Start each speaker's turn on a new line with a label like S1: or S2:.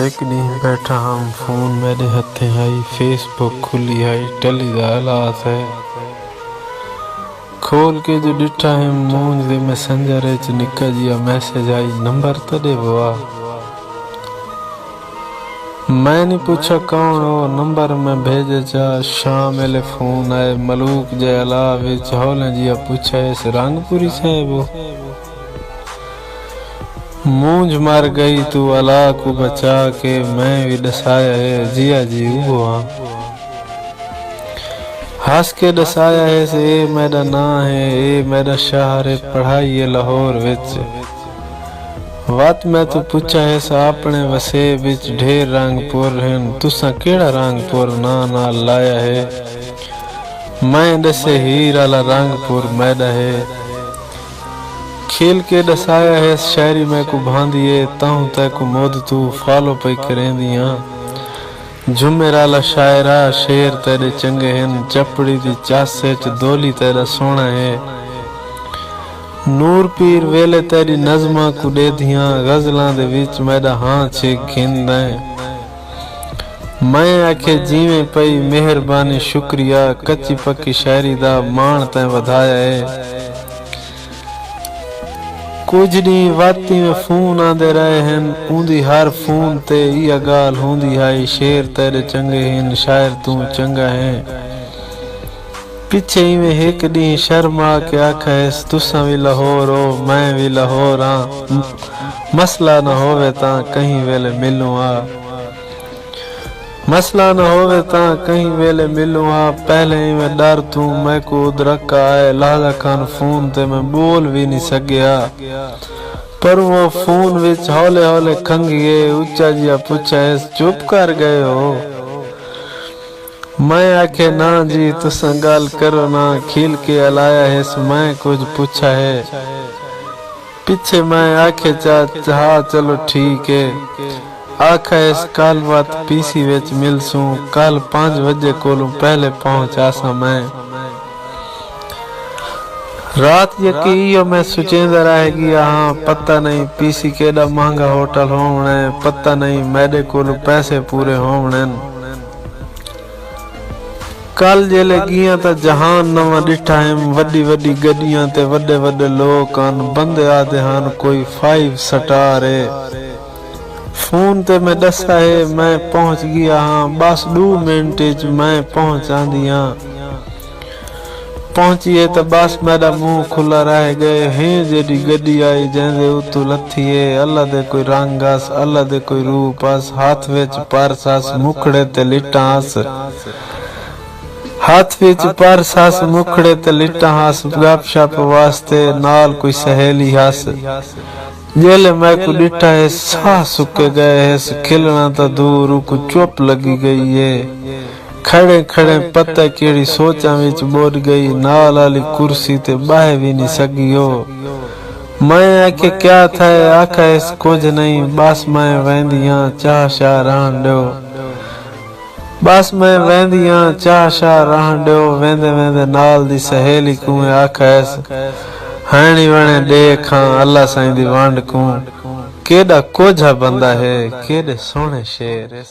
S1: एक ॾींहुं बैठा हम फोन मेरे हथे आई, फेसबुक खुली आई, टली दा हालात है खोल के जो डिठा है मूंझ दे मैसेंजर च निका जिया मैसेज आई, नंबर तड़े बुआ मैं नहीं पूछा कौन हो, नंबर में भेजे जा शाम मेले फोन आए मलूक जे अला विच हौले जिया पूछा इस रंगपुरी साहब मूंझ मार गई तू अला को बचा के, मैं भी दसाया है जिया जी हुआ हंस के दसाया है से ए मेरा ना है, ए मेरा शहर पढ़ाई है लाहौर विच बात मैं तो पूछा है सा अपने वसे बिच ढेर रंगपुर हैं, तुसा केड़ा रंगपुर ना लाया है, मैं दसे हीर आला रंगपुर मैदा है खेल के दसाया है शायरी में को भांदिए ताऊ तक मोद तू फॉलो पे करेंदियां जुमेराला शायरा शेर तेरे चंगे हैं, चपड़ी दी चासे च दोली तेरा सोना है नूर पीर वेले तेरी नज़मा को दे दियां गजलां दे विच मेरा हां छे खिंदा मैं आखे जीवे पई मेहरबानी शुक्रिया कच्ची पक्की शायरी दा मान तैं वधाया है कुछ दी वाती में फोन आंदे रहे हैं ऊंदी हर फोन ते इया गाल होंदी है शेर तेरे चंगे हैं शायर तू चंगा है पिछे में एक दी शर्मा के आखा है तुसा भी लाहौर हो मैं भी लाहौर हाँ मसला न होवे ता कहीं वेले मिलूं आ मसला न होवे ता कहीं वेले मिलूं आ पहले ही मैं डर तू मैं को उदरका आए लाला खान फोन ते मैं बोल भी नहीं सकिया पर वो फोन विच हौले हौले खंगिए ऊंचा जिया पूछा है चुप कर गए हो मैं आखे ना जी तुसा गाल करो ना खिल के अलाया है मैं कुछ पूछा है पीछे मैं आखे चा चलो ठीक है आखा इस कल बात पीसी विच मिलसूं कल 5 बजे कोलों पहले पहुंचा सा मैं रात यकी मैं सोचेंदा रह गया हाँ पता नहीं पीसी केड़ा महंगा होटल होने पता नहीं मेरे कोलों पैसे पूरे होने कल जेले गिया ता जहान नवा डिठा है वड्डी वड्डी गड्डियां ते वड्डे वड्डे लोग आन बंदे आते हैं कोई 5 स्टार है फोन ते मैं दसा है मैं पहुंच गया हाँ बस 2 मिनट मैं पहुंच आंदिया पहुंचिए तो बस मेरा मुंह खुला रह गए हैं जेडी गड्डी आई जेंदे उतु लथिए अल्लाह दे कोई रंगस अल्लाह दे कोई रूपस हाथ विच परसस मुखड़े ते लिटास हाथ विच परसस मुखड़े ते लिटा हस गपशप वास्ते नाल कोई सहेली हस जेले मैं को डिठा है साह सुके गए है खिलना तो दूर को चुप लगी गई है खड़े खड़े पता केड़ी सोचा विच बोल गई नाल वाली कुर्सी ते बाह भी नहीं सकियो मैं आखे क्या था आखा इस कुछ नहीं बस मैं वेंदियां चाह शाह रहन दो बस मैं वेंदियां चाह शाह रहन दो वेंदे वेंदे नाल दी सहेली को आखा इस हाणी वणे देखा अल्लाह साईं दी वांड को केड़ा कोझा बंदा है केड़े सोहणे शेर।